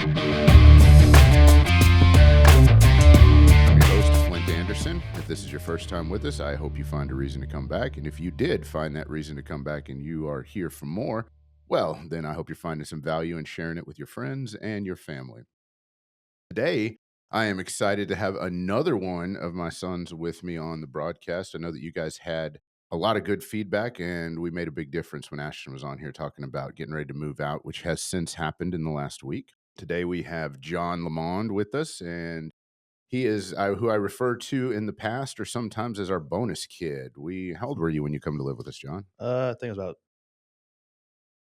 Your host, Flint Anderson. If this is your first time with us, I hope you find a reason to come back. And if you did find that reason to come back and you are here for more, well, then I hope you're finding some value and sharing it with your friends and your family. Today, I am excited to have another one of my sons with me on the broadcast. I know that you guys had a lot of good feedback, and we made a big difference when Ashton was on here talking about getting ready to move out, which has since happened in the last week. Today, we have John Lamond with us, and he is who I refer to in the past or sometimes as our bonus kid. How old were you when you come to live with us, John? I think it was about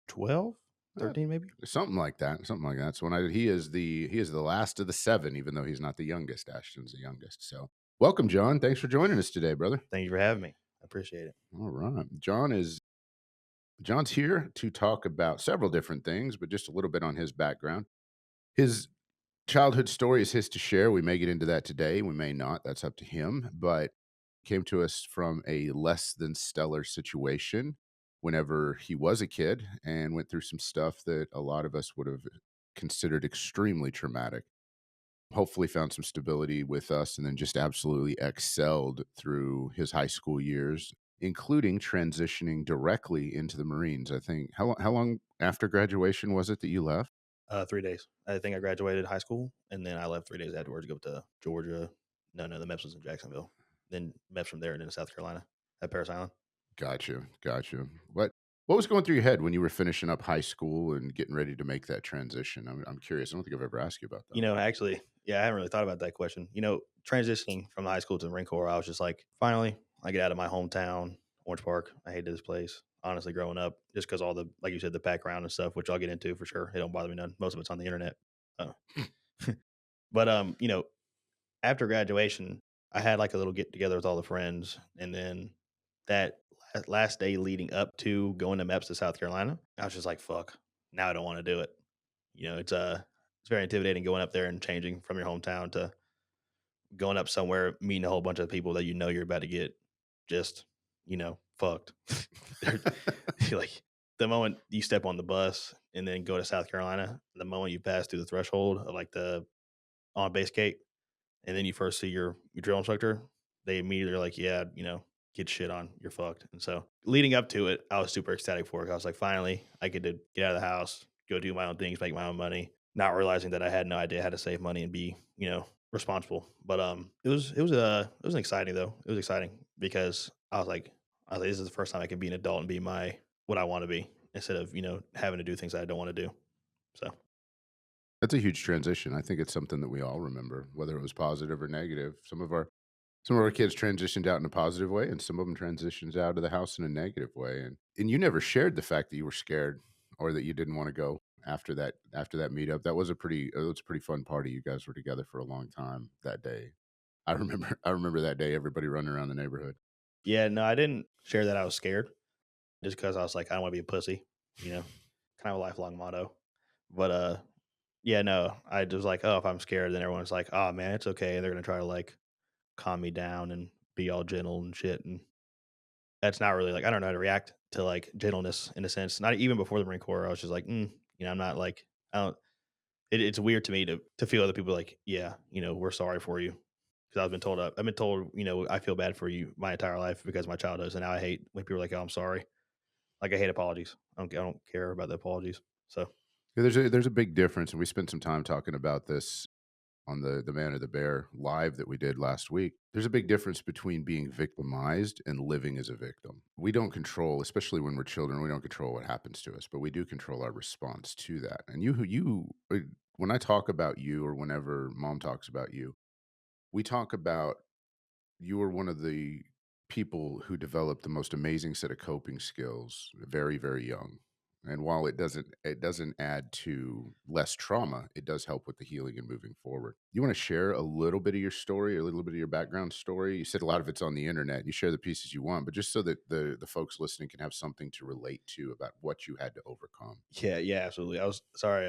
12, Uh, 13 maybe. Something like that. Something like that. So he is the last of the seven, even though he's not the youngest. Ashton's the youngest. So welcome, John. Thanks for joining us today, brother. Thank you for having me. I appreciate it. All right. John's here to talk about several different things, but just a little bit on his background. His childhood story is his to share. We may get into that today. We may not. That's up to him. But came to us from a less than stellar situation whenever he was a kid and went through some stuff that a lot of us would have considered extremely traumatic. Hopefully found some stability with us and then just absolutely excelled through his high school years, including transitioning directly into the Marines. I think how long after graduation was it that you left? 3 days. I think I graduated high school, and then I left 3 days afterwards to go to Georgia. No, the MEPS was in Jacksonville. Then MEPS from there, and then to South Carolina at Paris Island. Gotcha. What was going through your head when you were finishing up high school and getting ready to make that transition? I'm curious. I don't think I've ever asked you about that. Actually, yeah, I haven't really thought about that question. Transitioning from the high school to the Marine Corps, I was just like, finally, I get out of my hometown, Orange Park. I hated this place. Honestly, growing up, just because all the, like you said, the background and stuff, which I'll get into for sure. It don't bother me none. Most of it's on the internet. Uh, but after graduation, I had like a little get together with all the friends, and then that last day leading up to going to MEPS to South Carolina, I was just like, "Fuck, now I don't want to do it." It's very intimidating going up there and changing from your hometown to going up somewhere, meeting a whole bunch of people that you're about to get just fucked. Like the moment you step on the bus and then go to South Carolina, the moment you pass through the threshold of like the on base gate, and then you first see your drill instructor, they immediately are like, yeah, get shit on, you're fucked. And so leading up to it, I was super ecstatic for it. I was like, finally, I get to get out of the house, go do my own things, make my own money, not realizing that I had no idea how to save money and be, responsible. But it was exciting though. It was exciting because I was like, this is the first time I can be an adult and be what I want to be instead of, having to do things that I don't want to do. So That's a huge transition. I think it's something that we all remember, whether it was positive or negative. Some of our kids transitioned out in a positive way, and some of them transitions out of the house in a negative way. And you never shared the fact that you were scared or that you didn't want to go after that meetup. It was a pretty fun party. You guys were together for a long time that day. I remember that day. Everybody running around the neighborhood. yeah, no, I didn't share that I was scared just because I was like, I don't want to be a pussy, kind of a lifelong motto. But yeah, no, I just was like, oh, if I'm scared, then everyone's like, oh man, it's okay. They're gonna try to like calm me down and be all gentle and shit. And that's not really like I don't know how to react to like gentleness in a sense. Not even before the Marine Corps, I was just like, I'm not like I don't. It's weird to me to feel other people like, yeah, we're sorry for you because I've been told, I feel bad for you my entire life because of my childhood, and now I hate when people are like, oh, I'm sorry. Like I hate apologies. I don't care about the apologies. So Yeah, there's a big difference, and we spent some time talking about this on the Man or the Bear live that we did last week. There's a big difference between being victimized and living as a victim. We don't control, especially when we're children, we don't control what happens to us, but we do control our response to that. And when I talk about you or whenever mom talks about you, we talk about you were one of the people who developed the most amazing set of coping skills very, very young. And while it doesn't add to less trauma, it does help with the healing and moving forward. You want to share a little bit of your story, a little bit of your background story? You said a lot of it's on the internet. You share the pieces you want, but just so that the folks listening can have something to relate to about what you had to overcome. yeah, absolutely. I was sorry.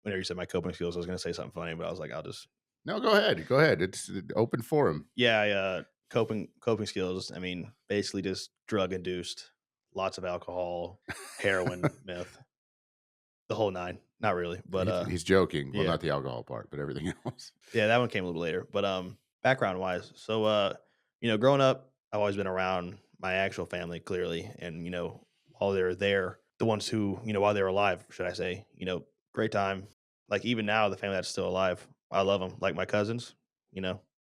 Whenever you said my coping skills, I was gonna say something funny, but I was like, I'll just No, go ahead. Go ahead. It's an open forum. yeah. Coping skills. I mean, basically just drug induced, lots of alcohol, heroin, meth. the whole 9. Not really, but, He's joking. Well, yeah. not the alcohol part, but everything else. Yeah, that one came a little later, but, background wise, so, growing up, I've always been around my actual family clearly, and, while they're there, the ones who, while they're alive, should I say, great time. Like, even now, the family that's still alive, I love them. Like, my cousins,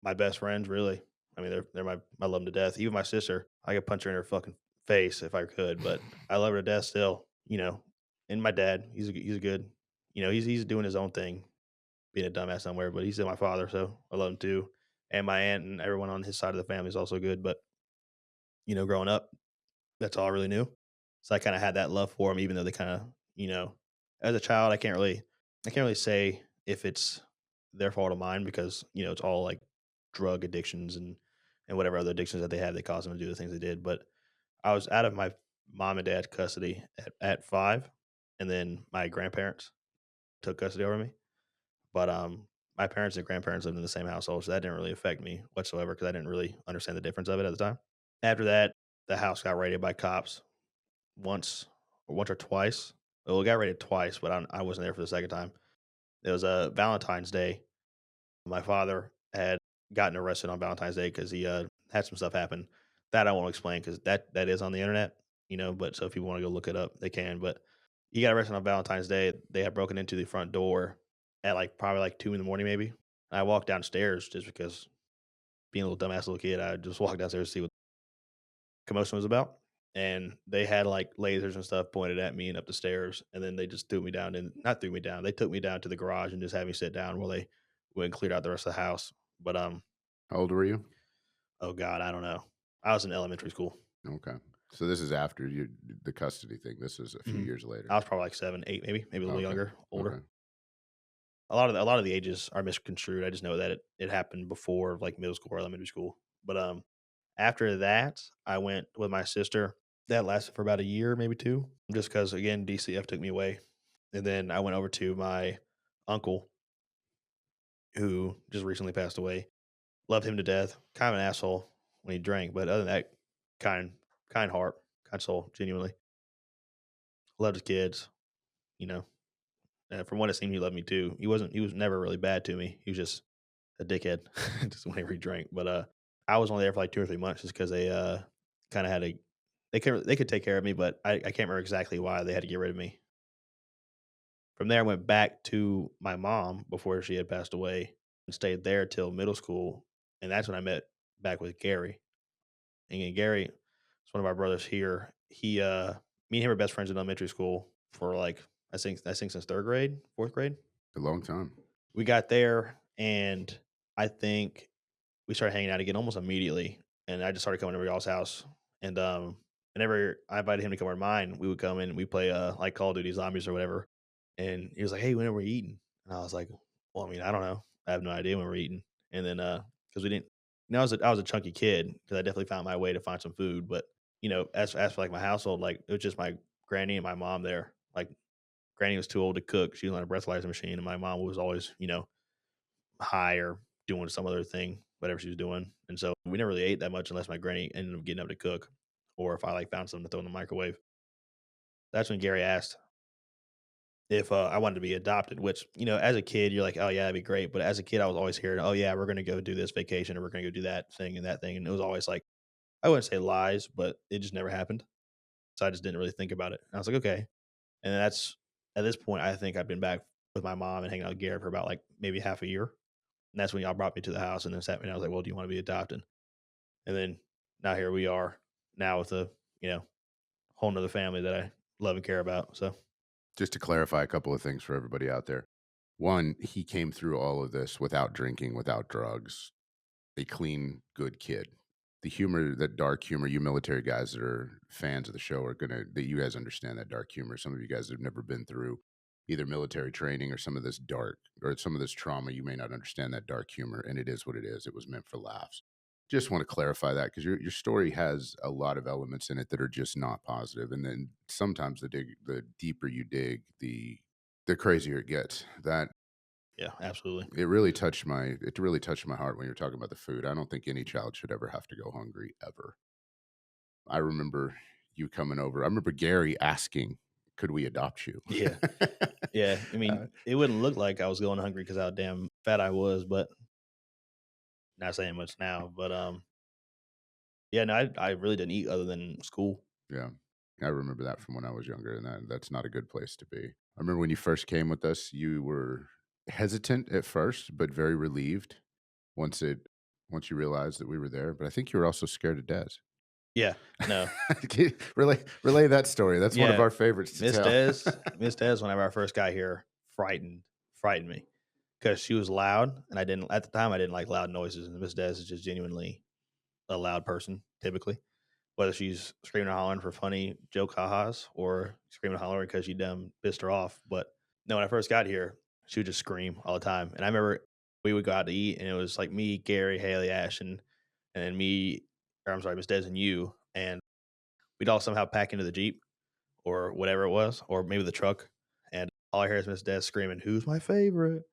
my best friends, really. I mean, I love them to death. Even my sister, I could punch her in her fucking face if I could, but I love her to death still, and my dad, he's a good, he's doing his own thing, being a dumbass somewhere, but he's still my father, so I love him too. And my aunt and everyone on his side of the family is also good. But growing up, that's all I really knew. So I kind of had that love for them, even though they kind of, as a child, I can't really say if it's their fault or mine because it's all like drug addictions and whatever other addictions that they had that caused them to do the things they did. But I was out of my mom and dad's custody at 5, and then my grandparents took custody over me. But, my parents and grandparents lived in the same household, so that didn't really affect me whatsoever because I didn't really understand the difference of it at the time. After that, the house got raided by cops once or twice. Well, it got raided twice, but I wasn't there for the second time. It was, a Valentine's Day. My father had gotten arrested on Valentine's Day because he, had some stuff happen. That I won't explain because that is on the internet, but so if people wanna go look it up, they can, but he got arrested on Valentine's Day. They had broken into the front door at, like, probably, like, 2 in the morning maybe. I walked downstairs just because being a little dumbass little kid, I just walked downstairs to see what commotion was about, and they had, like, lasers and stuff pointed at me and up the stairs, and then they just threw me down and not threw me down, they took me down to the garage and just had me sit down while they went and cleared out the rest of the house. But, How old were you? oh god, I don't know. I was in elementary school. Okay. So this is after the custody thing. This is a few Mhm. years later. I was probably like 7, 8 maybe a little Okay. younger, older. Okay. A lot of the ages are misconstrued. I just know that it happened before, like, middle school or elementary school. But, after that, I went with my sister. That lasted for about a year, maybe 2, just because again, DCF took me away. And then I went over to my uncle, who just recently passed away. Loved him to death. Kind of an asshole when he drank, but other than that, kind heart, kind soul, genuinely. Loved his kids, you know. From what it seemed, he loved me too. He was never really bad to me. He was just a dickhead just whenever he drank. But I was only there for like 2 or 3 months just because they kind of had a they could take care of me, but I can't remember exactly why they had to get rid of me. From there, I went back to my mom before she had passed away and stayed there till middle school, and that's when I met back with Gary. And again, Gary is one of our brothers here. Me and him were best friends in elementary school for like I think since 3rd grade, 4th grade. A long time. We got there, and I think we started hanging out again almost immediately, and I just started coming over y'all's house, and, whenever I invited him to come over to mine, we would come in and we play, like, Call of Duty Zombies or whatever, and he was like, "Hey, when are we eating?" And I was like, "Well, I mean, I don't know. I have no idea when we're eating." And then, because we didn't I was a chunky kid because I definitely found my way to find some food, but, as for, like, my household, like, it was just my granny and my mom there. Like, granny was too old to cook. She was on a breathalyzer machine, and my mom was always, high or doing some other thing, whatever she was doing. And so we never really ate that much unless my granny ended up getting up to cook, or if I like found something to throw in the microwave. That's when Gary asked if I wanted to be adopted. Which as a kid, you're like, oh yeah, that'd be great. But as a kid, I was always hearing, oh yeah, we're gonna go do this vacation, or we're gonna go do that thing and that thing, and it was always like I wouldn't say lies, but it just never happened. So I just didn't really think about it. And I was like, okay. And that's at this point, I think I've been back with my mom and hanging out with Gary for about like maybe half a year. And that's when y'all brought me to the house and then sat me down. I was like, well, do you want to be adopted? And then now here we are now with a, whole nother family that I love and care about. So Just to clarify a couple of things for everybody out there. One, he came through all of this without drinking, without drugs, a clean, good kid. The humor, that dark humor, you military guys that are fans of the show are that you guys understand that dark humor. Some of you guys have never been through either military training or some of this dark or some of this trauma. You may not understand that dark humor, and it is what it is. It was meant for laughs. Just want to clarify that because your story has a lot of elements in it that are just not positive. And then sometimes the deeper you dig, the crazier it gets. That yeah, absolutely. it really touched my heart when you're talking about the food. I don't think any child should ever have to go hungry ever. I remember you coming over. I remember Gary asking. could we adopt you? Yeah. Yeah, I mean, Uh, it wouldn't look like I was going hungry because how damn fat I was, but not saying much now, but, yeah, no, I really didn't eat other than school. yeah. I remember that from when I was younger, and that's not a good place to be. I remember when you first came with us, you were hesitant at first, but very relieved once it once you realized that we were there, but I think you were also scared of Des. Yeah, no. Relay that story. That's one of Yeah, our favorites to tell. Miss Des, whenever I first got here, frightened me because she was loud, and I didn't at the time, I didn't like loud noises, and Miss Des is just genuinely a loud person, typically. Whether she's screaming and hollering for funny joke ha-has or screaming and hollering because you done pissed her off. But no, when I first got here, she would just scream all the time. And I remember we would go out to eat, and it was like me, Gary, Haley, Ash, and then me, or I'm sorry, Miss Des and you, and we'd all somehow pack into the Jeep or whatever it was, or maybe the truck. And all I hear is Miss Des screaming, "Who's my favorite?"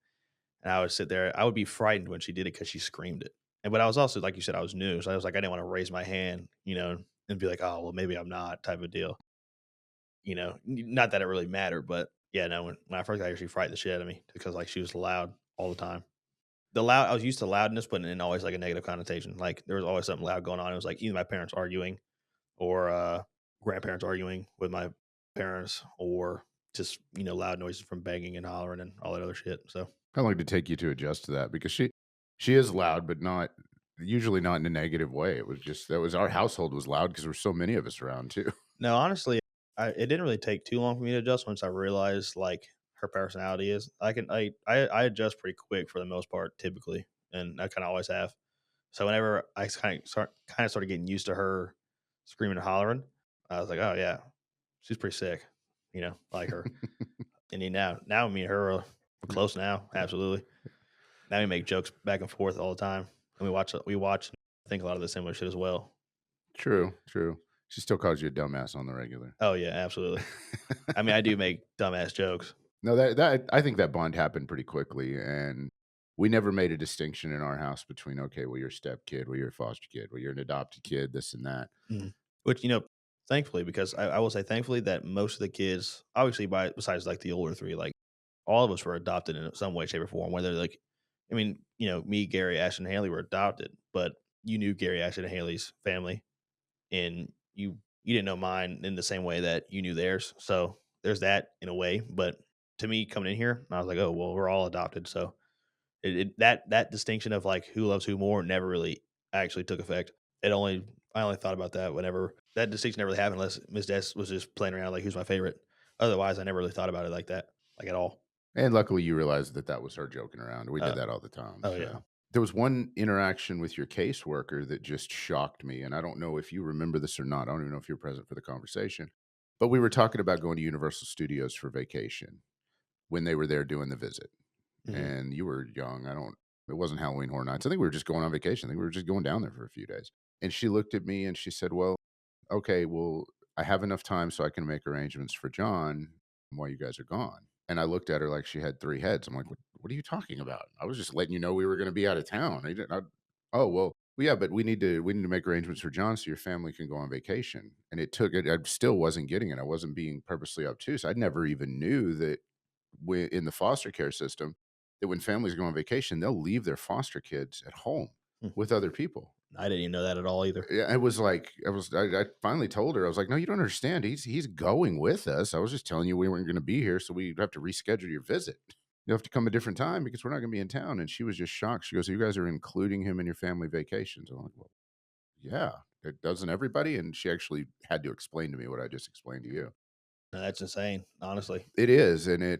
And I would sit there. I would be frightened when she did it because she screamed it. And but I was also, like you said, I was new, so I was like, I didn't want to raise my hand, and be like, "Oh, well, maybe I'm not," type of deal. Not that it really mattered, but yeah, no. When I first got here, she frightened the shit out of me because like she was loud all the time. I was used to loudness, but in always like a negative connotation. Like there was always something loud going on. It was like either my parents arguing or grandparents arguing with my parents, or just loud noises from banging and hollering and all that other shit. So How long did it take you to adjust to that? Because she is loud, but not usually not in a negative way. It was just that was our household was loud because there were so many of us around too. no, honestly, it didn't really take too long for me to adjust once I realized like her personality is. I adjust pretty quick for the most part, typically, and I kind of always have. So whenever I kind of started getting used to her screaming and hollering, I was like, oh yeah, she's pretty sick. I like her. And then now me and her are we're close now, absolutely. Now we make jokes back and forth all the time, and we watch. I think a lot of the similar shit as well. True, true. She still calls you a dumbass on the regular. Oh yeah, absolutely. I mean, I do make dumbass jokes. No, that I think that bond happened pretty quickly, and we never made a distinction in our house between, okay, well, you're a step kid, well, you're a foster kid, well, you're an adopted kid, this and that. Mhm. Which, thankfully, because I will say thankfully that most of the kids, obviously, besides like the older three, like all of us were adopted in some way, shape, or form. Whether like, I mean, me, Gary, Ash, and Haley were adopted, but you knew Gary, Ash, and Haley's family, and you didn't know mine in the same way that you knew theirs. So there's that in a way. But to me, coming in here, I was like, oh well, we're all adopted. So that distinction of like who loves who more never really actually took effect. I only thought about that whenever that distinction never really happened unless Miss Des was just playing around like who's my favorite. Otherwise, I never really thought about it like that, like at all. And luckily, you realized that that was her joking around. We did Uh, that all the time. oh yeah. So there was one interaction with your caseworker that just shocked me, and I don't know if you remember this or not. I don't even know if you were present for the conversation, but we were talking about going to Universal Studios for vacation when they were there doing the visit, Hmm. and you were young. I don't. It wasn't Halloween Horror Nights. I think we were just going on vacation. I think we were just going down there for a few days. And she looked at me and she said, "Well, okay, well, I have enough time so I can make arrangements for John while you guys are gone." And I looked at her like she had 3 heads. I'm like, "What are you talking about? I was just letting you know we were gonna be out of town. I didn't oh, well, yeah, but we need to make arrangements for John so your family can go on vacation." And it took it I still wasn't getting it. I wasn't being purposely obtuse. I never even knew that in the foster care system, that when families go on vacation, they'll leave their foster kids at home with other people. I didn't even know that at all either. Yeah, it was like I finally told her, I was like, "No, you don't understand. He's going with us. I was just telling you we weren't gonna be here, so we'd have to reschedule your visit. You have to come a different time because we're not gonna be in town." And she was just shocked. She goes, "You guys are including him in your family vacations." I'm like, "Well, yeah, it doesn't everybody?" And she actually had to explain to me what I just explained to you. No, that's insane, honestly. It is, and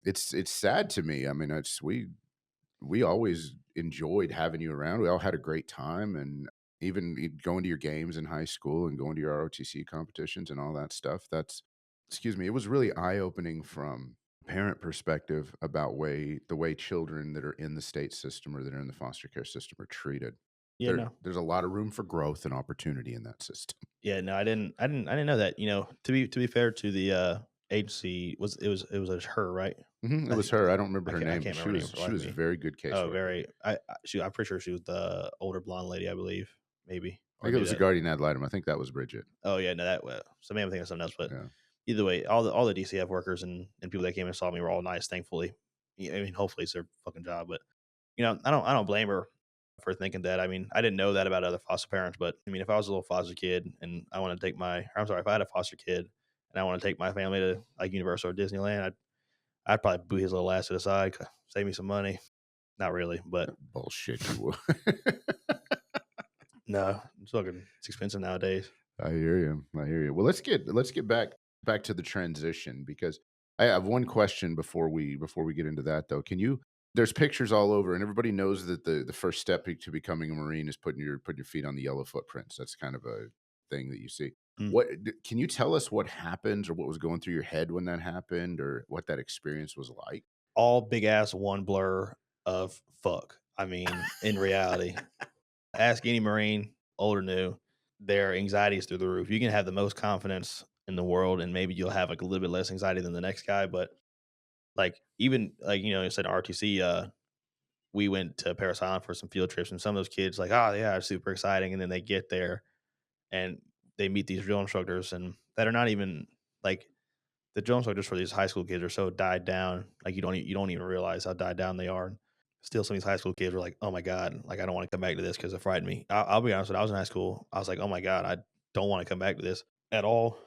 it's sad to me. I mean, it's we always enjoyed having you around. We all had a great time, and even going to your games in high school and going to your ROTC competitions and all that stuff. That's excuse me, it was really eye-opening from parent perspective about the way children that are in the state system or that are in the foster care system are treated. Yeah, no. There's a lot of room for growth and opportunity in that system. Yeah, no, I didn't know that. To be fair to the agency, it was her, right? It was her. I don't remember I her can't I name, but can't remember her name for the she life of was a me. very good Oh, caseworker. very. I'm pretty sure she was the older blonde lady, I believe, maybe, I or think it maybe was the that. guardian ad litem. I think that was Bridget. Oh yeah, no, that. Well, so maybe I'm thinking of something else, but Yeah. either way, all the DCF workers and people that came and saw me were all nice, thankfully. Yeah, I mean, hopefully it's their fucking job, but I don't blame her for thinking that. I mean, I didn't know that about other foster parents, but I mean, if I was a little foster kid and I want to take my, or I'm sorry, if I had a foster kid and I want to take my family to like Universal or Disneyland, I'd probably boot his little ass to the side, save me some money. Not really, but Bullshit, you would. no, it's expensive nowadays. I hear you. I hear you. Well, let's get back to the transition because I have one question before we get into that though. Can you there's pictures all over and everybody knows that the first step to becoming a Marine is putting your feet on the yellow footprints. That's kind of a thing that you see. Mm. Can you tell us what happens or what was going through your head when that happened or what that experience was like? All big ass one blur of fuck. I mean, in reality, ask any Marine, old or new, their anxiety is through the roof. You can have the most confidence in the world, and maybe you'll have like a little bit less anxiety than the next guy. But like even like you said RTC, we went to Paris Island for some field trips, and some of those kids like, oh yeah, it's super exciting, and then they get there and they meet these drill instructors, and that are not even like the drill instructors for these high school kids are so died down, like you don't even realize how died down they are. Still, some of these high school kids were like, "Oh my god, like I don't want to come back to this because it frightened me." I'll be honest, when I was in high school, I was like, "Oh my god, I don't want to come back to this at all."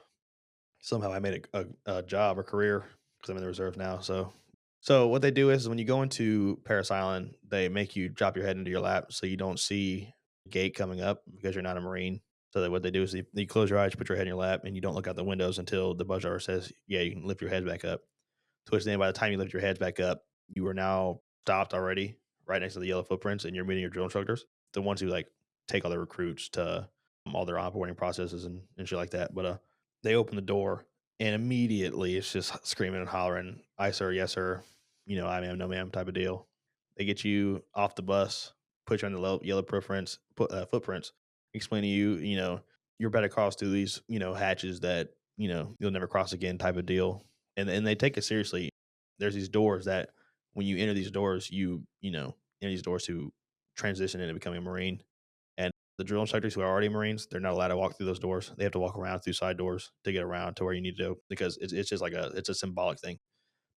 Somehow, I made a job or career because I'm in the reserve now. So what they do is when you go into Paris Island, they make you drop your head into your lap so you don't see the gate coming up because you're not a Marine. So that what they do is you close your eyes, put your head in your lap, and you don't look out the windows until the bus driver says, "Yeah, you can lift your head back up." To which then by the time you lift your heads back up, you are now stopped already right next to the yellow footprints, and you're meeting your drill instructors, the ones who like take all the recruits to all their onboarding processes and shit like that. But they open the door and immediately it's just screaming and hollering, "I sir, yes sir," "I ma'am, no ma'am" type of deal. They get you off the bus, put you on the yellow footprints, explain to you, you're about to cross through these, hatches that you'll never cross again type of deal, and they take it seriously. There's these doors that when you enter these doors, enter these doors to transition into becoming a Marine. And the drill instructors who are already Marines, they're not allowed to walk through those doors. They have to walk around through side doors to get around to where you need to go because it's just like it's a symbolic thing.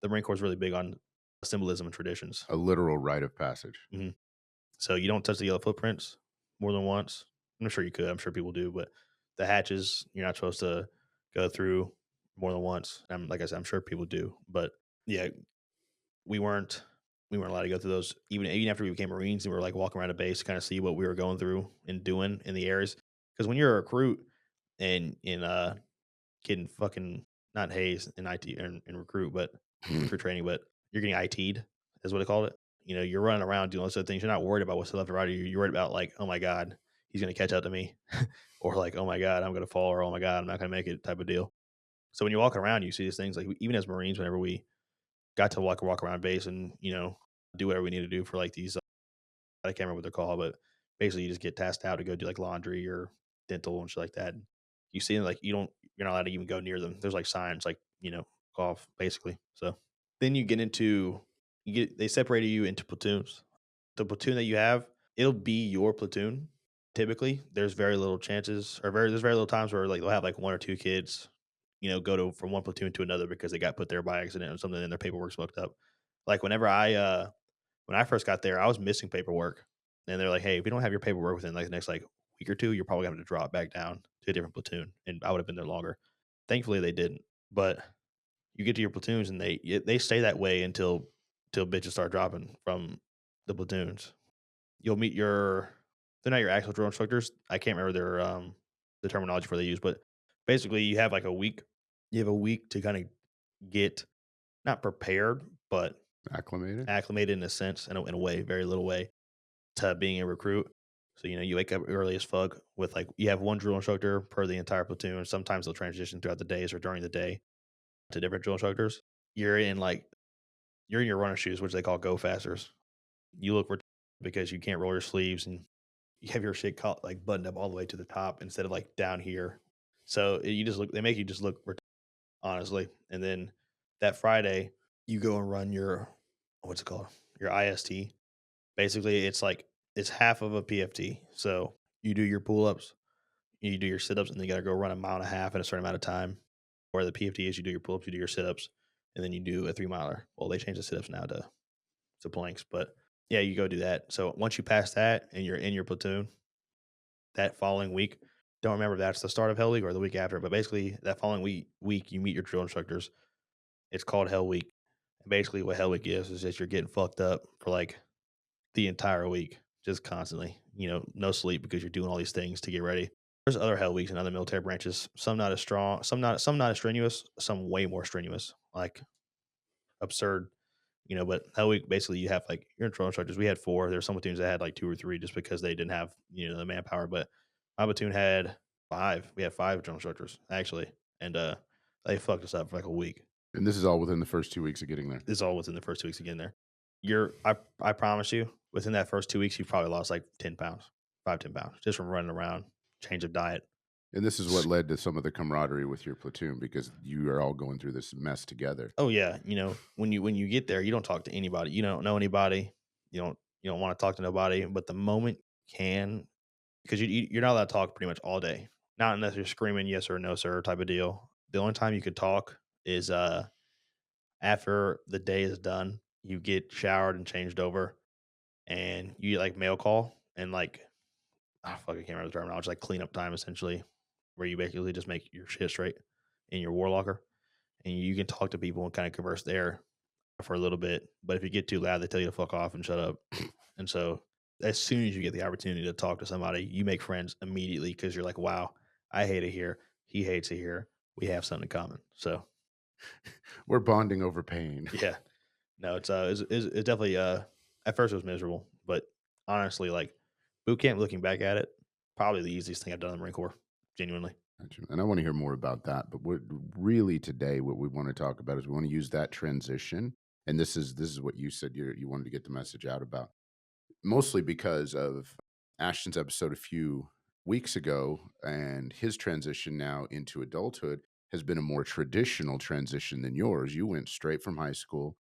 The Marine Corps is really big on symbolism and traditions. A literal rite of passage. Mhm. So you don't touch the yellow footprints more than once. I'm sure you could. I'm sure people do, but the hatches you're not supposed to go through more than once. Like I said, I'm sure people do, but yeah, we weren't we weren't allowed to go through those even after we became Marines and we were like walking around a base to kind of see what we were going through and doing in the areas. Because when you're a recruit and in getting fucking not haze in IT and recruit, but recruit training, but you're getting IT'd is what they called it. You're running around doing those other things. You're not worried about what's left or right of you. You're worried about like, oh my god, he's gonna catch up to me, or like, oh my god, I'm gonna fall, or oh my god, I'm not gonna make it type of deal. So when you walk around, you see these things like even as Marines, whenever we got to walk around base and do whatever we need to do for like these. I can't remember what they're called, but basically you just get tasked out to go do like laundry or dental and shit like that. And you see them like you're not allowed to even go near them. There's like signs like off basically. So then you get into they separated you into platoons. The platoon that you have, it'll be your platoon. Typically, there's very little chances or there's very little times where like they'll have like one or two kids, go to from one platoon to another because they got put there by accident or something and their paperwork's fucked up. Like when I first got there, I was missing paperwork. And they're like, "Hey, if we don't have your paperwork within like the next like week or two, you're probably gonna have to drop back down to a different platoon." And I would have been there longer. Thankfully they didn't. But you get to your platoons and they stay that way until bitches start dropping from the platoons. You'll meet your they're not your actual drill instructors. I can't remember the terminology for they use, but basically you have like a week. You have a week to kind of get not prepared, but Acclimated? acclimated in a sense, in a way, very little way, to being a recruit. So, you wake up early as fuck with like you have one drill instructor per the entire platoon. Sometimes they'll transition throughout the days or during the day to different drill instructors. You're in like you're in your runner shoes, which they call go fasters. You look because you can't roll your sleeves and you have your shit like buttoned up all the way to the top instead of like down here. So you just look. They make you just look honestly. And then that Friday, you go and run your what's it called? Your IST. Basically, it's half of a PFT. So you do your pull ups, you do your sit ups, and then you got to go run a mile and a half in a certain amount of time. Where the PFT is, you do your pull ups, you do your sit ups, and then you do a 3 miler. Well, they changed the sit ups now to planks, but yeah, you go do that. So once you pass that and you're in your platoon, that following week, don't remember if that's the start of Hell Week or the week after, but basically that following week you meet your drill instructors. It's called Hell Week. And basically what Hell Week is just you're getting fucked up for like the entire week, just constantly. No sleep because you're doing all these things to get ready. There's other Hell Weeks in other military branches. Some not as strong, some not as strenuous, some way more strenuous, like absurd. But Hell Week basically you have like your drill instructors. We had four. There's some platoons that had like two or three just because they didn't have the manpower. But my platoon had five. We had five drill instructors actually, and they fucked us up for like a week. And this is all within the first 2 weeks of getting there. This is all within the first 2 weeks of getting there. I promise you, within that first 2 weeks, you probably lost like 10 pounds, 5, 10 pounds, just from running around, change of diet. And this is what led to some of the camaraderie with your platoon because you are all going through this mess together. Oh yeah, when you get there, you don't talk to anybody. You don't know anybody. You don't want to talk to nobody. But the moment you can, because you're not allowed to talk pretty much all day. Not unless you're screaming yes or no sir type of deal. The only time you could talk is after the day is done. You get showered and changed over, and you like mail call and like fuck, I can't remember the terminology, like cleanup time essentially, where you basically just make your shit straight in your war locker, and you can talk to people and kind of converse there for a little bit. But if you get too loud, they tell you to fuck off and shut up. And so, as soon as you get the opportunity to talk to somebody, you make friends immediately because you're like, wow, I hate it here. He hates it here. We have something in common. So, We're bonding over pain. yeah, no, it's definitely at first it was miserable, but honestly, like boot camp, looking back at it, probably the easiest thing I've done in the Marine Corps. Genuinely. Gotcha. And I want to hear more about that. But what really today, what we want to talk about is we want to use that transition. And this is what you said you wanted to get the message out about. Mostly because of Ashton's episode a few weeks ago and his transition now into adulthood has been a more traditional transition than yours. You went straight from high school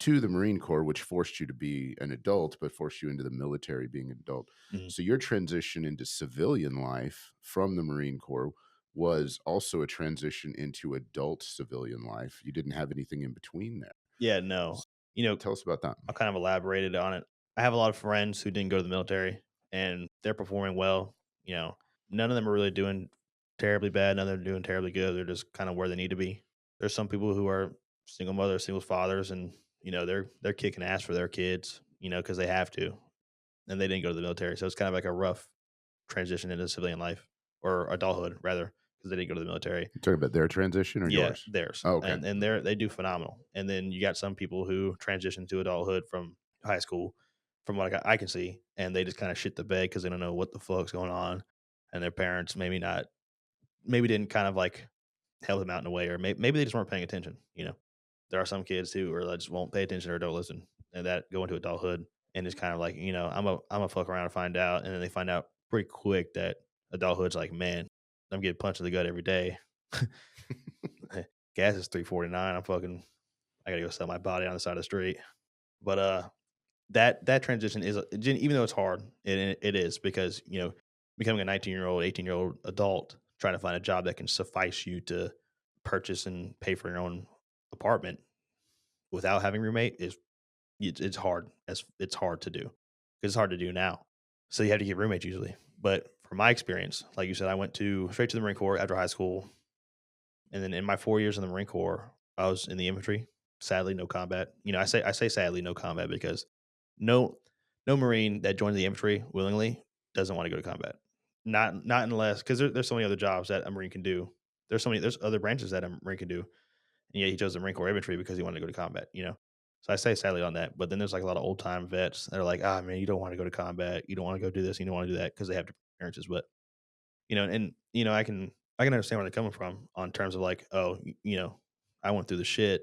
to the Marine Corps, which forced you to be an adult, but forced you into the military being an adult. Mhm. So your transition into civilian life from the Marine Corps was also a transition into adult civilian life. You didn't have anything in between there. Yeah, no, you know, Tell us about that. I kind of elaborated on it. I have a lot of friends who didn't go to the military and they're performing well. You know, none of them are really doing terribly bad. None of them are doing terribly good. They're just kind of where they need to be. There's some people who are single mothers, single fathers, and they're kicking ass for their kids. Because they have to, and they didn't go to the military, so it's kind of like a rough transition into civilian life or adulthood rather, because they didn't go to the military. You talking about their transition or Yeah, yours? theirs, Oh, okay. and they do phenomenal. And then you got some people who transition to adulthood from high school, from what I can see, and they just kind of shit the bed because they don't know what the fuck's going on, and their parents maybe didn't kind of like help them out in a way, or maybe they just weren't paying attention. There are some kids who or just won't pay attention or don't listen, and that go into adulthood and it's kind of like I'm a fuck around and find out, and then they find out pretty quick that adulthood's like, man, I'm getting punched in the gut every day. Gas is 3.49. I gotta go sell my body on the side of the street. But that transition is even though it's hard, it is because becoming a 19-year-old, 18-year-old adult trying to find a job that can suffice you to purchase and pay for your own apartment without having a roommate is it's hard. It's hard to do because it's hard to do now. So you have to get roommates usually. But from my experience, like you said, I went straight to the Marine Corps after high school. And then in my 4 years in the Marine Corps, I was in the infantry. Sadly, no combat. I say sadly no combat because no no Marine that joins the infantry willingly doesn't want to go to combat. Not unless because there's so many other jobs that a Marine can do. There's other branches that a Marine can do. And yeah, he chose the Marine Corps infantry because he wanted to go to combat. So I say sadly on that. But then there's like a lot of old time vets that are like, ah man, you don't want to go to combat, you don't want to go do this, you don't want to do that because they have different experiences. But I can understand where they're coming from on terms of like, oh, I went through the shit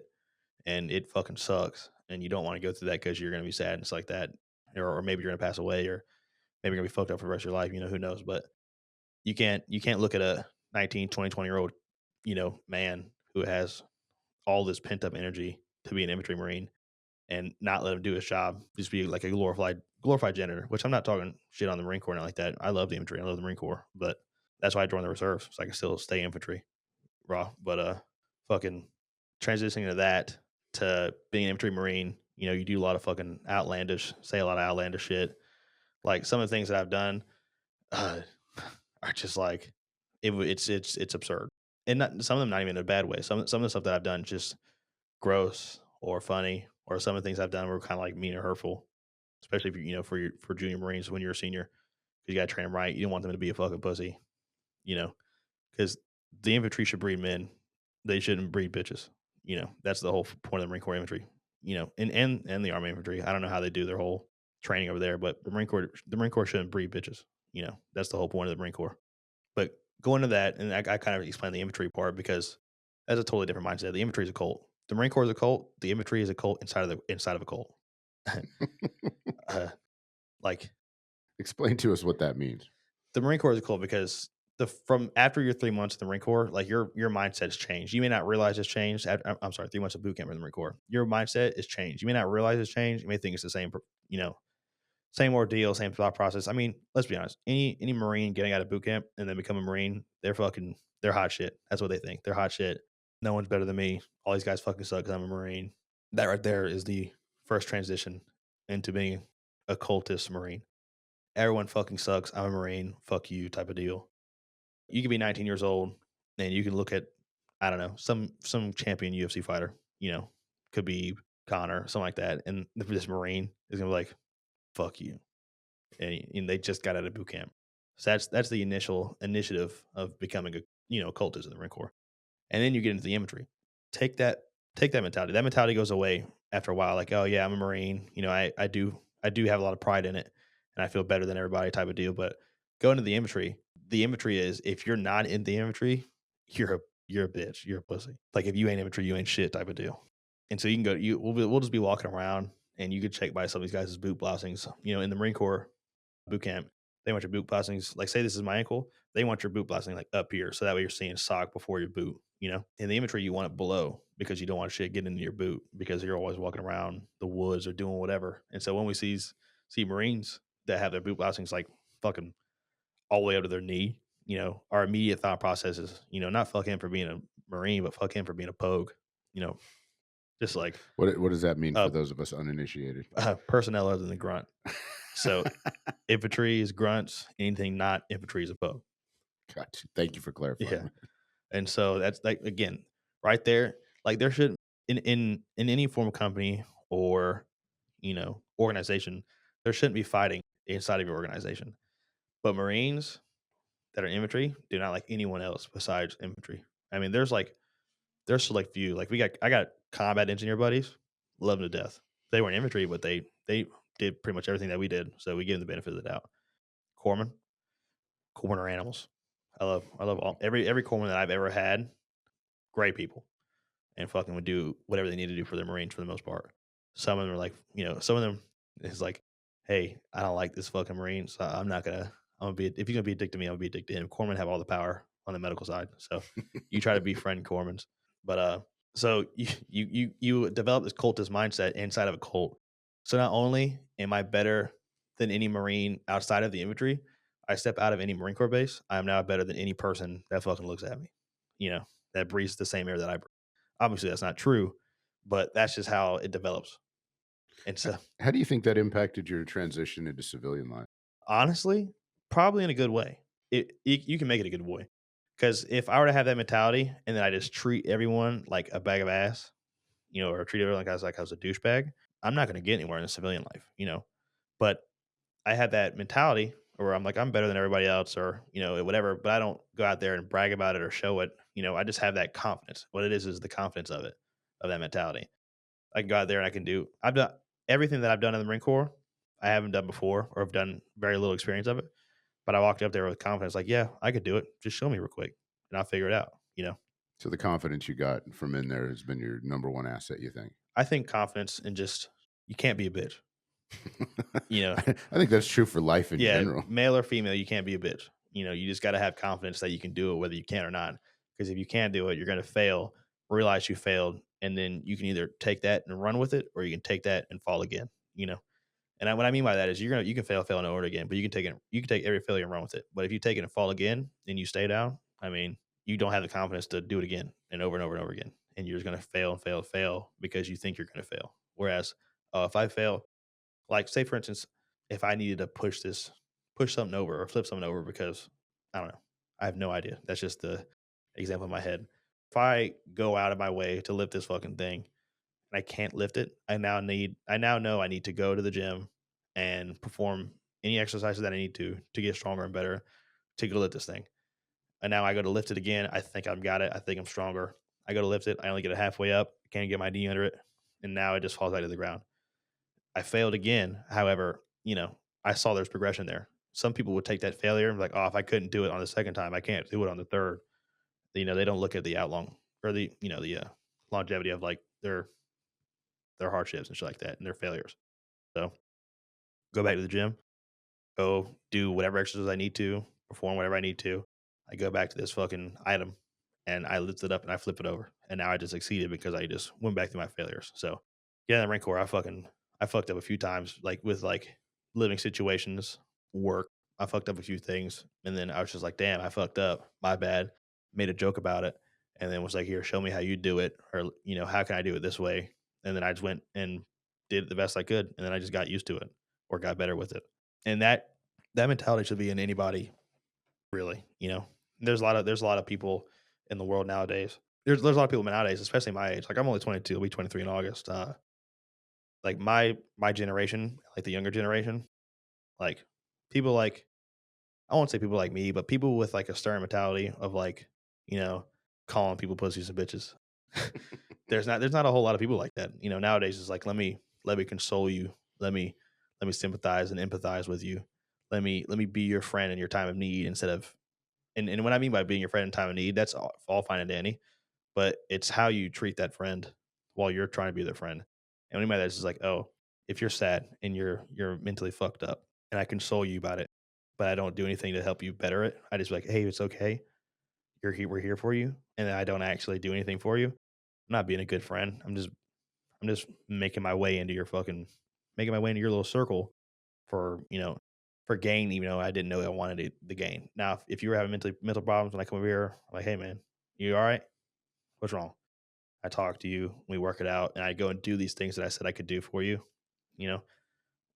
and it fucking sucks, and you don't want to go through that because you're gonna be sad and it's like that, or maybe you're gonna pass away, or maybe you're gonna be fucked up for the rest of your life. Who knows? But you can't look at a 19, 20, 20-year-old man who has all this pent up energy to be an infantry marine and not let him do his job, just be like a glorified janitor. Which I'm not talking shit on the Marine Corps or not like that. I love the infantry, I love the Marine Corps, but that's why I joined the reserves so I can still stay infantry raw. But fucking transitioning to that to being an infantry marine, you do a lot of fucking say a lot of outlandish shit. Like some of the things that I've done uh, are just like it's absurd, and not, some of them not even in a bad way. Some of the stuff that I've done just gross or funny, or some of the things I've done were kind of like mean or hurtful, especially if for junior Marines when you're a senior, because you got to train them right. You don't want them to be a fucking pussy, you know, because the infantry should breed men. They shouldn't breed bitches. That's the whole point of the Marine Corps infantry. And the Army infantry. I don't know how they do their whole training over there, but the Marine Corps shouldn't breed bitches. That's the whole point of the Marine Corps. But going to that, and I kind of explained the infantry part because that's a totally different mindset. The infantry is a cult. The Marine Corps is a cult. The infantry is a cult inside of a cult. uh, like Explain to us what that means. the Marine Corps is cool because from after your 3 months in the Marine Corps, like your mindset's changed. You may not realize it's changed. I'm sorry, 3 months of boot camp in the Marine Corps. Your mindset is changed. You may not realize it's changed. You may think it's the same, you know, same ordeal, same thought process. I mean, let's be honest. Any Marine getting out of boot camp and then become a Marine, they're hot shit. That's what they think. They're hot shit. No one's better than me. All these guys fucking suck because I'm a Marine. That right there is the first transition into being a cultist Marine. Everyone fucking sucks. I'm a Marine. Fuck you type of deal. You can be 19 years old and you can look at, I don't know, some champion UFC fighter, Khabib, Connor, something like that, and this Marine is gonna be like, "Fuck you," and they just got out of boot camp. So that's the initial initiative of becoming a cultist in the Marine Corps, and then you get into the infantry. Take that take that mentality. That mentality goes away after a while. Like, oh yeah, I'm a Marine. I do have a lot of pride in it, and I feel better than everybody type of deal. But going to the infantry, is if you're not in the infantry, you're a bitch. You're a pussy. Like if you ain't infantry, you ain't shit type of deal. And so you can go. We'll just be walking around, and you could check by some of these guys' boot blousings. In the Marine Corps boot camp, they want your boot blousings. Like, say this is my ankle, they want your boot blousing like up here, so that way you're seeing sock before your boot. In the infantry, you want it below because you don't want shit getting into your boot because you're always walking around the woods or doing whatever. And so when we see Marines that have their boot blousings like fucking all the way up to their knee, our immediate thought process is, not fuck him for being a Marine, but fuck him for being a pogue. You know, just like What does that mean uh, for those of us uninitiated? personnel other than grunt. So infantry is grunts. Anything not infantry is a pogue. Gotcha. Thank you for Yeah. clarifying. And so that's like again, right there, like there should in any form of company or organization, there shouldn't be fighting inside of your organization. But Marines that are infantry do not like anyone else besides infantry. I mean, there's select few. Like I got combat engineer buddies, love them to death. They weren't infantry, but they did pretty much everything that we did. So we give them the benefit of the doubt. Corpsmen, corpsmen are animals. I love every corpsman that I've ever had. Great people and fucking would do whatever they need to do for their Marines for the most part. Some of them are like, some of them is like, hey, I don't like this fucking Marine, so I'm gonna be if you're gonna be a dick to me, I'm gonna be a dick to him. Corpsmen have all the power on the medical side, so you try to befriend Corpsmen. But so you develop this cultist mindset inside of a cult. So not only am I better than any Marine outside of the infantry, I step out of any Marine Corps base, I am now better than any person that fucking looks at me. That breathes the same air that I breathe. Obviously, that's not true, but that's just how it develops. And so, How do you think that impacted your transition into civilian life? honestly, probably in a good way. You can make it a good way because if I were to have that mentality and then I just treat everyone like a bag of ass, or treat everyone like I was a douchebag, I'm not going to get anywhere in the civilian life. But I had that mentality where I'm like I'm better than everybody else, or whatever. But I don't go out there and brag about it or show it. I just have that confidence. What it is the confidence of it, of that mentality. I can go out there and I've done everything that I've done in the Marine Corps. I haven't done before, or have done very little experience of it. But I walked up there with confidence, like, yeah, I could do it. Just show me real quick, and I'll figure it out. So the confidence you got from in there has been your number one asset, you think? I think confidence and just you can't be a bitch. You know, I think that's true for life in yeah, general. male or female, you can't be a bitch. You just got to have confidence that you can do it, whether you can or not. Because if you can't do it, you're going to fail, realize you failed, and then you can either take that and run with it, or you can take that and fall again. What I mean by that is you can fail and over again, but you can take every failure and run with it. But if you take it and fall again and you stay down, I mean, you don't have the confidence to do it again and over and over and over again. And you're just going to fail and fail and fail because you think you're going to fail. Whereas if I fail, like say for instance, if I needed to push something over or flip something over because I don't know, I have no idea. That's just the example in my head. If I go out of my way to lift this fucking thing and I can't lift it, I now know I need to go to the gym and perform any exercises that I need to get stronger and better to go lift this thing. And now I go to lift it again. I think I've got it. I think I'm stronger. I go to lift it. I only get it halfway up. I can't get my knee under it. And now it just falls out to the ground. I failed again. However, I saw there's progression there. Some people would take that failure and be like, oh, if I couldn't do it on the second time, I can't do it on the third. They don't look at the outlong or the longevity of like their hardships and shit like that and their failures. So go back to the gym, go do whatever exercises I need to, perform whatever I need to. I go back to this fucking item and I lift it up and I flip it over. And now I just succeeded because I just went back through my failures. So yeah, in the Marine Corps, I fucked up a few times, like with like living situations, work. I fucked up a few things. And then I was just like, damn, I fucked up. My bad. Made a joke about it. And then was like, here, show me how you do it. Or, how can I do it this way? And then I just went and did it the best I could. And then I just got used to it or got better with it. And that mentality should be in anybody, really. There's a lot of people in the world nowadays. There's a lot of people nowadays, especially my age. Like I'm only 22, I'll be 23 in August. Like my generation, like the younger generation, like people like I won't say people like me, but people with like a stern mentality of like, you know, calling people pussies and bitches. There's not a whole lot of people like that. Nowadays it's like let me console you. Let me sympathize and empathize with you. Let me be your friend in your time of need instead of and what I mean by being your friend in time of need, that's all fine and dandy, but it's how you treat that friend while you're trying to be their friend. And what I mean by that is just like, oh, if you're sad and you're mentally fucked up, and I console you about it, but I don't do anything to help you better it. I just be like, hey, it's okay. You're here. We're here for you, and I don't actually do anything for you. I'm not being a good friend. I'm just making my way into your little circle for for gain, even though I didn't know I wanted the gain. Now, if you were having mental problems when I come over here, I'm like, hey man, you all right? What's wrong? I talk to you, we work it out, and I go and do these things that I said I could do for you. You know,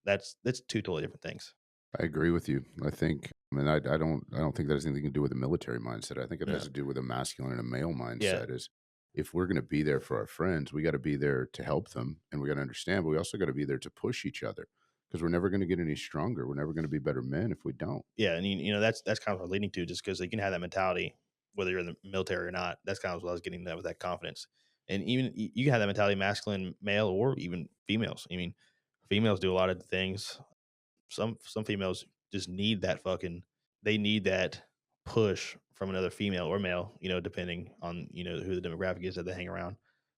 that's two totally different things. I agree with you. I don't think that has anything to do with a military mindset. I think it has No. to do with a masculine and a male Yeah. mindset. Is if we're going to be there for our friends, we got to be there to help them, and we got to understand. But we also got to be there to push each other because we're never going to get any stronger. We're never going to be better men if we don't. Yeah, and that's kind of what I'm leading to, just because you can have that mentality, whether you're in the military or not. That's kind of what I was getting at with that confidence, and even you can have that mentality, masculine, male, or even females. I mean, females do a lot of things. Some females just need that fucking. They need that push from another female or male, depending on who the demographic is that they hang around.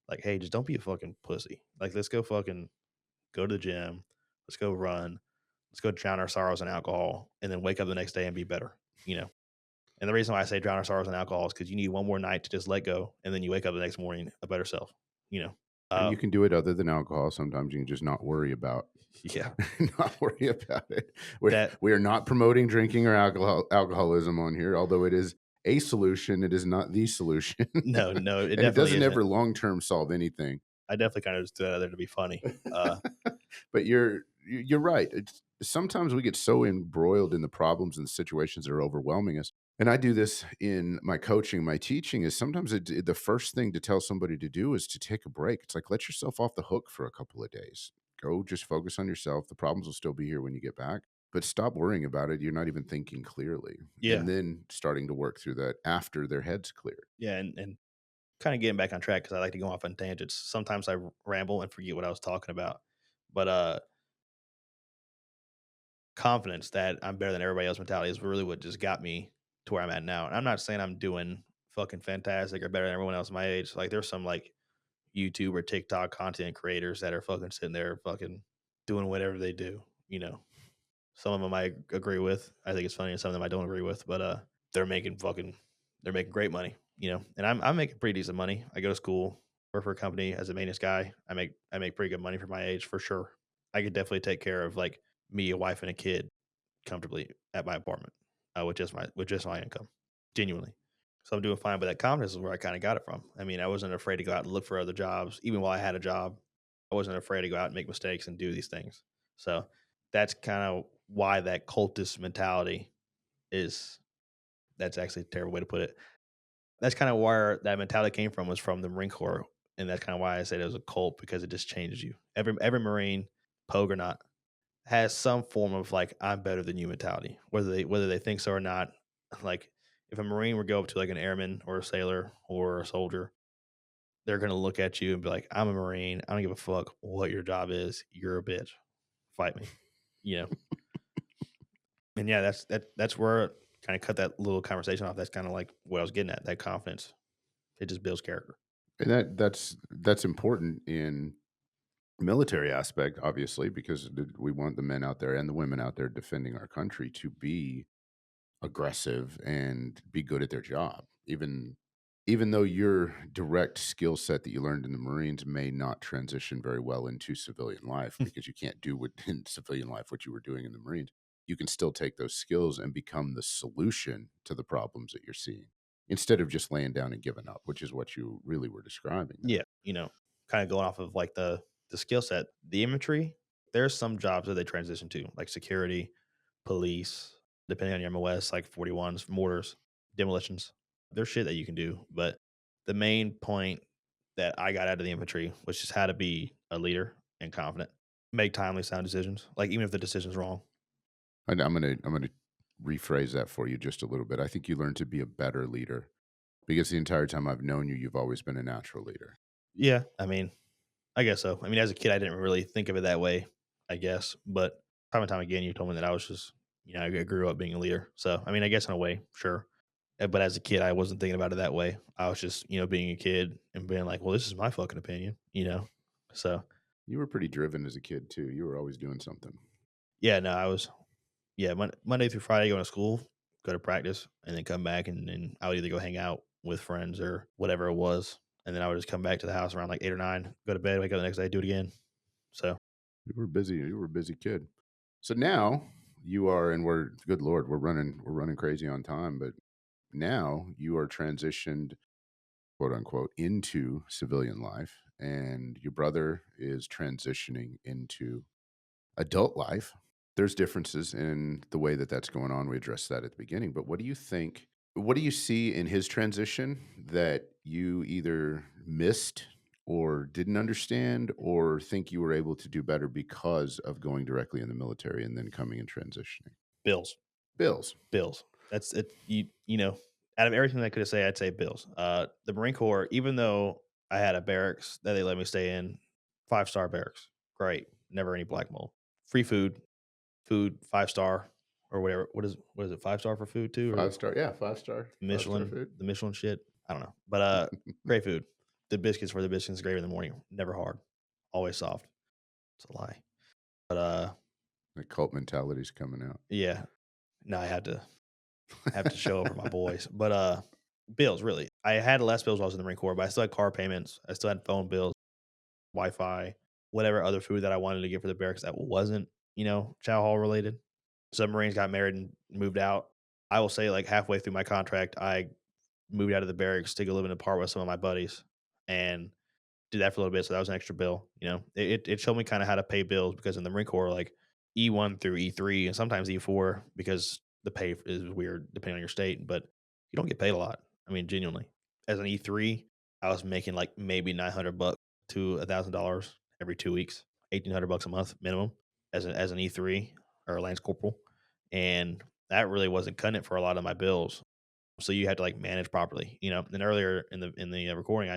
Like, hey, just don't be a fucking pussy. Like, let's go fucking go to the gym. Let's go run. Let's go drown our sorrows in alcohol and then wake up the next day and be better, you know? And the reason why I say drown our sorrows in alcohol is because you need one more night to just let go. And then you wake up the next morning a better self, you know? And Uh, you can do it other than alcohol. Sometimes you can just not worry about yeah, not worry about it. We that, we are not promoting drinking or alcoholism on here, although it is a solution. It is not the solution, no, no, it and it definitely doesn't isn't. ever long term solve anything. I definitely kind of just threw that out there to be funny. But you're right. It's sometimes we get so embroiled in the problems and the situations that are overwhelming us. And I do this in my coaching, my teaching is sometimes the first thing to tell somebody to do is to take a break. It's like let yourself off the hook for a couple of days. Go just focus on yourself. The problems will still be here when you get back, but stop worrying about it. You're not even thinking clearly. Yeah. And then starting to work through that after their head's cleared. Yeah. And kind of getting back on track because I like to go off on tangents. Sometimes I ramble and forget what I was talking about. But confidence that I'm better than everybody else mentality is really what just got me to where I'm at now. And I'm not saying I'm doing fucking fantastic or better than everyone else my age. Like there's some like YouTube or TikTok content creators that are fucking sitting there fucking doing whatever they do, you know. Some of them I agree with. I think it's funny and some of them I don't agree with, but they're making fucking they're making great money, you know. And I'm making pretty decent money. I go to school, work for a company as a maintenance guy. I make pretty good money for my age for sure. I could definitely take care of like me, a wife, and a kid comfortably at my apartment with just my income. Genuinely. So I'm doing fine, but that confidence is where I kind of got it from. I mean, I wasn't afraid to go out and look for other jobs, even while I had a job. I wasn't afraid to go out and make mistakes and do these things. So that's kind of why that cultist mentality is. That's actually a terrible way to put it. That's kind of where that mentality came from, was from the Marine Corps, and that's kind of why I said it was a cult, because it just changes you. Every Marine, pogue or not, has some form of like I'm better than you mentality, whether they think so or not. Like if a Marine would go up to like an airman or a sailor or a soldier, they're gonna look at you and be like, "I'm a Marine. I don't give a fuck what your job is. You're a bitch. Fight me." You know. And yeah, that's where kind of cut that little conversation off. That's kind of like what I was getting at. That confidence, it just builds character. And that's important in military aspect, obviously, because we want the men out there and the women out there defending our country to be aggressive and be good at their job. Even though your direct skill set that you learned in the Marines may not transition very well into civilian life, because you can't do what in civilian life what you were doing in the Marines, you can still take those skills and become the solution to the problems that you're seeing instead of just laying down and giving up, which is what you really were describing Yeah, there. kind of going off of like the skill set, the infantry. There's some jobs that they transition to, like security, police, depending on your MOS, like 41s, mortars, demolitions. There's shit that you can do, but the main point that I got out of the infantry was just how to be a leader and confident, make timely, sound decisions. Like even if the decision's wrong. And I'm gonna rephrase that for you just a little bit. I think you learn to be a better leader because the entire time I've known you, you've always been a natural leader. Yeah, I mean, I guess so. I mean, as a kid, I didn't really think of it that way, I guess. But time and time again, you told me that I was just, I grew up being a leader. So, I mean, I guess in a way, sure. But as a kid, I wasn't thinking about it that way. I was just, being a kid and being like, well, this is my fucking opinion. So, You were pretty driven as a kid too. You were always doing something. yeah, no, I was, yeah, Monday through Friday, going to school, go to practice, and then come back. And I would either go hang out with friends or whatever it was. And then I would just come back to the house around like 8 or 9, go to bed, wake up the next day, do it again. So, You were busy. You were a busy kid. So now you are, and we're good Lord, we're running crazy on time, but now you are transitioned, quote unquote, into civilian life, and your brother is transitioning into adult life. There's differences in the way that that's going on. We addressed that at the beginning, but what do you think? What do you see in his transition that you either missed or didn't understand or think you were able to do better because of going directly in the military and then coming and transitioning? bills. Bills. Bills. That's it. Out of everything I could say, I'd say bills. The Marine Corps, even though I had a barracks that they let me stay in, 5-star barracks, great, never any black mold, free food 5-star or whatever. What is it? 5-star for food too, or 5 star, yeah, 5 star, 5 star Michelin? food. The Michelin shit. I don't know, but great food. The biscuits were the biscuits gravy in the morning, never hard, always soft. It's a lie, but The cult mentality's coming out. yeah. No, I have to show up for my boys. But bills, really. I had less bills while I was in the Marine Corps, but I still had car payments. I still had phone bills, Wi-Fi, whatever other food that I wanted to get for the barracks that wasn't, chow hall related. Some Marines got married and moved out. I will say, like halfway through my contract, I moved out of the barracks to go live in an apartment with some of my buddies and did that for a little bit. So that was an extra bill. It showed me kind of how to pay bills, because in the Marine Corps, like E1 through E3 and sometimes E4, because the pay is weird depending on your state, but you don't get paid a lot. I mean, genuinely, as an E3, I was making like maybe $900 to $1,000 every 2 weeks, $1,800 a month minimum as an E3 or a lance corporal, and that really wasn't cutting it for a lot of my bills. So you had to like manage properly. And earlier in the recording,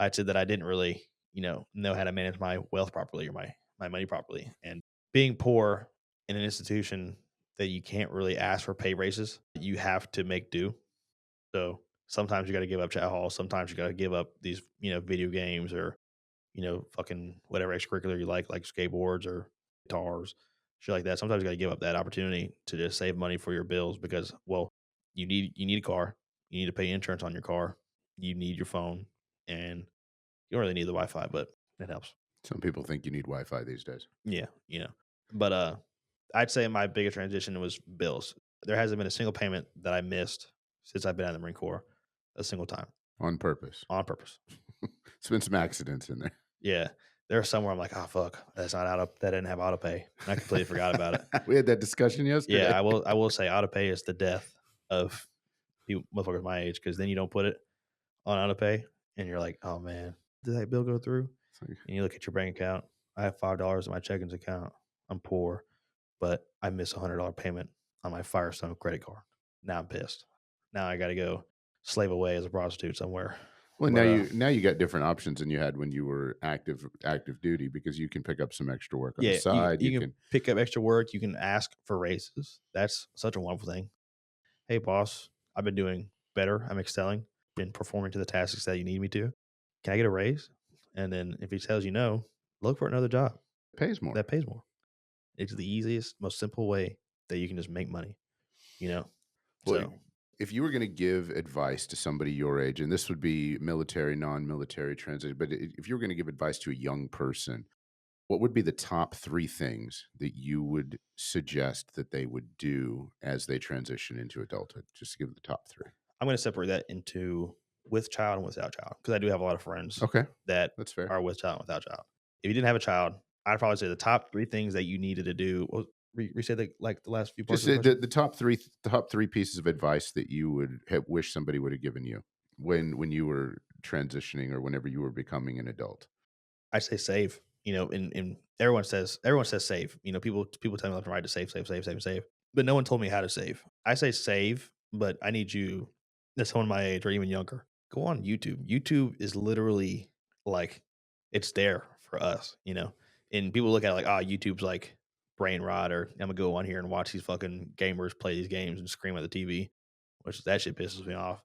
I said that I didn't really, know how to manage my wealth properly, or my money properly. And being poor in an institution that you can't really ask for pay raises, you have to make do. So sometimes you got to give up chat hall. Sometimes you got to give up these, video games, or, fucking whatever extracurricular you like skateboards or guitars, shit like that. Sometimes you got to give up that opportunity to just save money for your bills, because, well, you need a car, you need to pay insurance on your car, you need your phone, and you don't really need the Wi-Fi, but it helps. Some people think you need Wi-Fi these days. Yeah, But I'd say my biggest transition was bills. There hasn't been a single payment that I missed since I've been out of the Marine Corps. a single time On purpose. on purpose. It's been some accidents in there. Yeah. There's somewhere I'm like, "Oh, fuck, that's not auto that didn't have auto pay." And I completely forgot about it. We had that discussion Yeah, yesterday. I will say auto pay is the death of people motherfuckers my age because then you don't put it on auto pay and you're like, "Oh, man, did that bill go through?" It's like, And you look at your bank account. I have $5 in my checkings account. I'm poor, but I miss $100 payment on my Firestone credit card. Now I'm pissed. Now I gotta go slave away as a prostitute somewhere. well, But, now you got different options than you had when you were active duty because you can pick up some extra work on the yeah, you side. You you can can pick up extra work, you can ask for raises. That's such a wonderful thing. "Hey, boss, I've been doing better. I'm excelling, been performing to the tasks that you need me to. Can I get a raise?" And then if he tells you no, look for another job pays more. that pays more. It's the easiest, most simple way that you can just make money, you know? Well, So if you were going to give advice to somebody your age, and this would be military, non-military transition, but if you were going to give advice to a young person, what would be the top 3 things that you would suggest that they would do as they transition into adulthood? Just to give the top 3. I'm gonna separate that into with child and without child because I do have a lot of friends Okay, that that's fair. are with child and without child. If you didn't have a child, I'd probably say the top 3 things that you needed to do well, say the like, the last few parts Just of the question? the top 3 pieces of advice that you would have wish somebody would have given you when you were transitioning or whenever you were becoming an adult. I say save, and everyone says save. People tell me left and right to save, save, save, save, save, but no one told me how to save. I say save, but I need you, as someone my age or even younger, go on YouTube. YouTube is literally like it's there for us, and people look at it like, oh, YouTube's like brain rot, or I'm gonna go on here and watch these fucking gamers play these games and scream at the TV, which that shit pisses me off.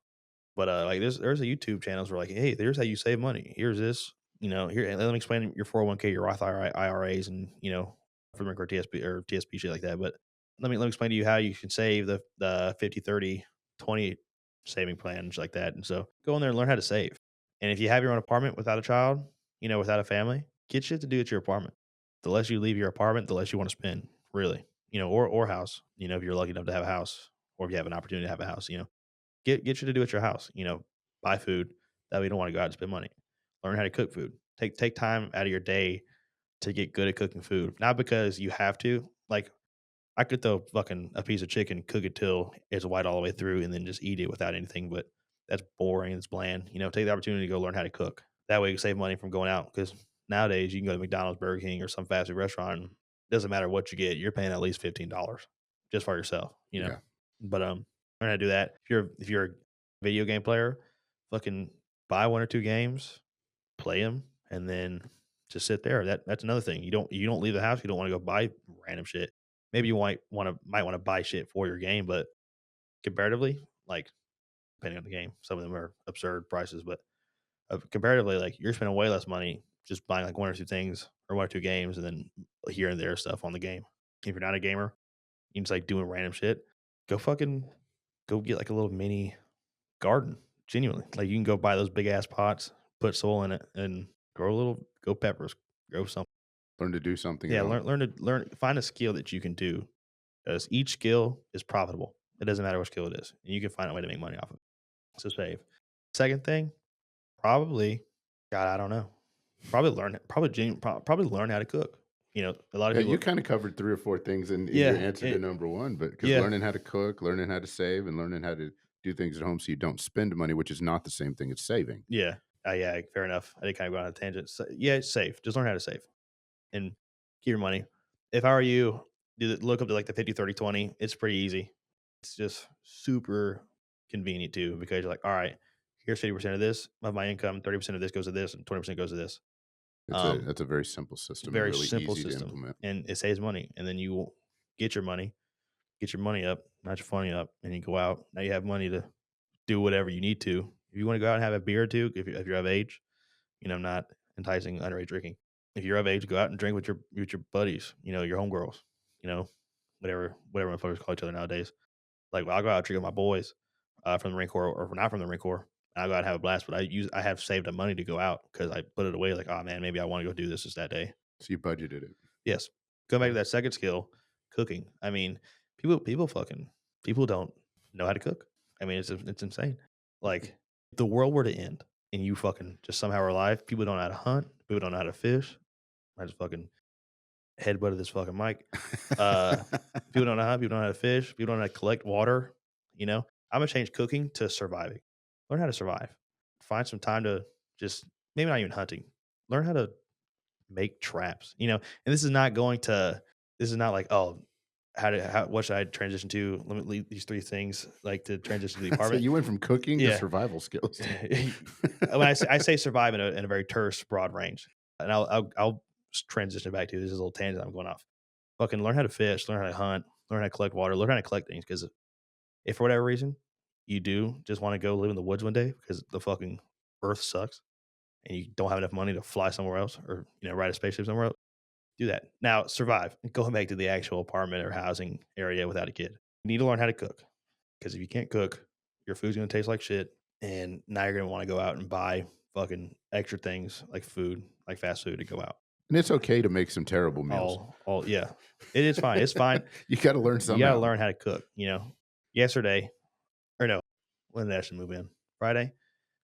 But, like, there's a YouTube channels where like, "Hey, here's how you save money. Here's this, here, and let me explain your 401k, your Roth IRAs, and, for the or TSP shit like that. But let me explain to you how you can save the 50, 30, 20 saving plans like that." And so go in there and learn how to save. And if you have your own apartment without a child, without a family, get shit to do at your apartment. The less you leave your apartment, the less you wanna spend, really, or house, if you're lucky enough to have a house or if you have an opportunity to have a house, get you to do at your house, buy food. That way you don't want to go out and spend money. Learn how to cook food. Take time out of your day to get good at cooking food. Not because you have to. Like I could throw fucking a piece of chicken, cook it till it's white all the way through, and then just eat it without anything. But that's boring. It's bland. Take the opportunity to go learn how to cook. That way you can save money from going out. Because nowadays you can go to McDonald's, Burger King, or some fast food restaurant. And it doesn't matter what you get, you're paying at least $15 just for yourself. Yeah. But learn how to do that. If you're a video game player, fucking buy 1 or 2 games, play them, and then just sit there. That's another thing. You don't leave the house. You don't wanna go buy random shit. Maybe you might wanna buy shit for your game, but comparatively, like, depending on the game, some of them are absurd prices, but, comparatively, like, you're spending way less money just buying, like, 1 or 2 things or 1 or 2 games and then here and there stuff on the game. If you're not a gamer, you just, like, doing random shit, go fucking go get, like, a little mini garden, genuinely. Like, you can go buy those big ass pots, put soil in it, and grow peppers, grow something. Learn to do something at Yeah, home. learn find a skill that you can do, because each skill is profitable. It doesn't matter what skill it is, and you can find a way to make money off of it. So save. Second thing, probably, God, I don't know. Probably learn how to cook. A lot of Yeah, you people. kinda covered 3 or 4 things in your Yeah, answer to number 1, but because yeah, learning how to cook, learning how to save, and learning how to do things at home so you don't spend money, which is not the same thing as saving. yeah, yeah, fair enough. I did kind of go on a tangent. So, yeah, save. Just learn how to save and keep your money. If I were you, look up to like the 50, 30, 20. It's pretty easy. It's just super convenient too because you're like, all right, here's 50% of this of my income, 30% of this goes to this, and 20% goes to this. Um, That's a very simple system and Very really simple easy to system, implement. and it saves money. And then you get your money up, not your funny up, and you go out. Now you have money to do whatever you need to. If you want to go out and have a beer or two, if you're of age, not enticing underage drinking. If you're of age, go out and drink with your buddies, your homegirls, you know, whatever motherfuckers call each other nowadays. Like, I'll go out and drink with my boys from the Marine Corps or not from the Marine Corps. I'll go out and have a blast, but I have saved up money to go out because I put it away. Like, oh man, maybe I want to go do this that day. So you budgeted it. Yes, go back to Yeah. that second skill, cooking. I mean, people don't know how to cook. I mean, it's insane. Like the world were to end and you fucking just somehow are alive, people don't know how to hunt, people don't know how to fish. I just fucking headbutted this fucking mic. Uh, People don't know how. People don't know how to fish. People don't know how to collect water. You know, I'm gonna change cooking to surviving. Learn how to survive. Find some time to just maybe not even hunting. Learn how to make traps. You know, and this is not going to. This is not like how what should I transition to? Let me leave these three things like to transition to the So apartment. you went from cooking to Yeah, survival skills. when I say survive in a very terse, broad range, and I'll transition back to this is a little tangent I'm going off. Fucking learn how to fish, learn how to hunt, learn how to collect water, learn how to collect things. Because if for whatever reason you do just want to go live in the woods one day because the fucking earth sucks and you don't have enough money to fly somewhere else or ride a spaceship somewhere else, do that. Now survive. Go back to the actual apartment or housing area without a kid. You need to learn how to cook because if you can't cook, your food's gonna taste like shit, and now you're gonna want to go out and buy fucking extra things like food, like fast food to go out. And it's okay to make some terrible meals. All yeah, it is fine. It's fine. You got to learn You got to somehow. learn how to cook. Yesterday or no, when did Ashton move in? Friday.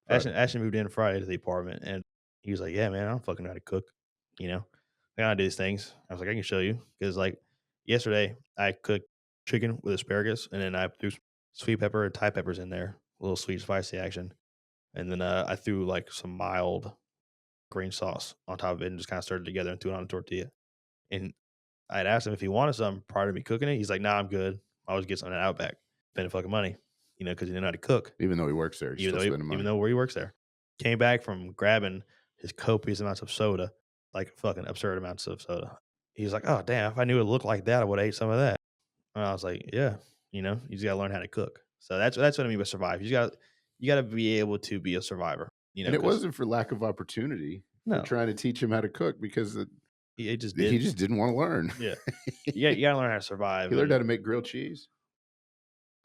Friday. Ashton moved in Friday to the apartment, and he was like, "Yeah, man, I don't fucking know how to cook. You know, I gotta do these things." I was like, "I can show you," because like yesterday I cooked chicken with asparagus, and then I threw some sweet pepper and Thai peppers in there, a little sweet spicy action, and then I threw like some mild green sauce on top of it, and just kind of stirred it together and threw it on a tortilla. And I had asked him if he wanted some prior to me cooking it. He's like, "Nah, I'm good. I always get something at Outback, spending fucking money, because he didn't know how to cook." Even though he works there, he's Even still though spending even money. though where he works there. Came back from grabbing his copious amounts of soda, like fucking absurd amounts of soda. He's like, "Oh, damn, if I knew it looked like that, I would've ate some of that." And I was like, "Yeah, you just gotta learn how to cook." So that's what I mean by survive. You gotta be able to be a survivor, And it because wasn't for lack of opportunity for no, trying to teach him how to cook because he just he didn't. just didn't want to learn. Yeah. You gotta learn how to survive, He learned how to and make grilled cheese.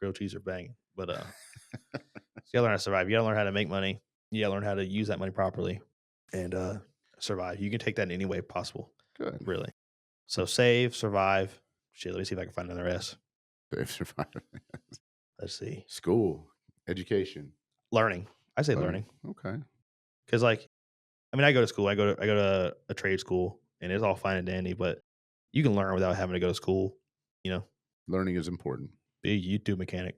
grilled cheese are banging, but, so you gotta learn how to survive. You gotta learn how to make money. You gotta learn how to use that money properly and, survive. You can take that in any way possible, Good. really. So save, survive. Shit, let me see if I can find another S. They've survived. Let's see. School, education, Learning. I say learning. learning Okay. because, like, I mean, I go to school. I go to a trade school, and it's all fine and dandy, but you can learn without having to go to school. You know, Learning is important. be a YouTube mechanic,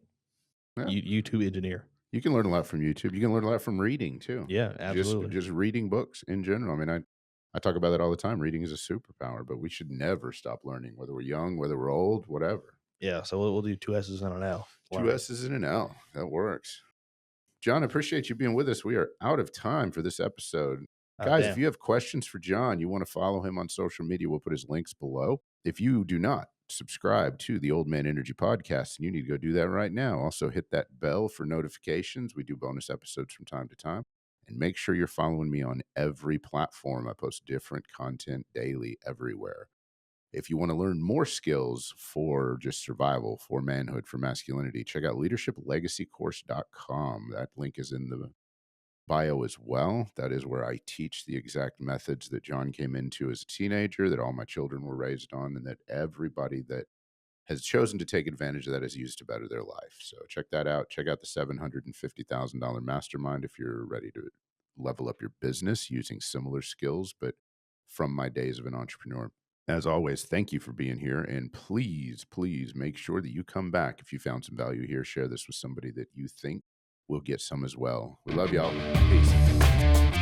Yeah. YouTube engineer. You can learn a lot from YouTube. You can learn a lot from reading too. Yeah, absolutely. Just reading books in general. I mean, I talk about that all the time. Reading is a superpower, but we should never stop learning, whether we're young, whether we're old, whatever. Yeah, so we'll do two S's and an L. Two Learning. S's and an L. That works. John, I appreciate you being with us. We are out of time for this episode. Oh, Guys, damn. if you have questions for John, you want to follow him on social media, we'll put his links below. If you do not subscribe to the Old Man Energy podcast, you need to go do that right now. Also, hit that bell for notifications. We do bonus episodes from time to time. And make sure you're following me on every platform. I post different content daily everywhere. If you want to learn more skills for just survival, for manhood, for masculinity, check out leadershiplegacycourse.com. That link is in the bio as well. That is where I teach the exact methods that John came into as a teenager, that all my children were raised on, and that everybody that has chosen to take advantage of that has used to better their life. So check that out. Check out the $750,000 mastermind if you're ready to level up your business using similar skills, but from my days of an entrepreneur. As always, thank you for being here. And please, please make sure that you come back. If you found some value here, share this with somebody that you think will get some as well. We love y'all. Peace.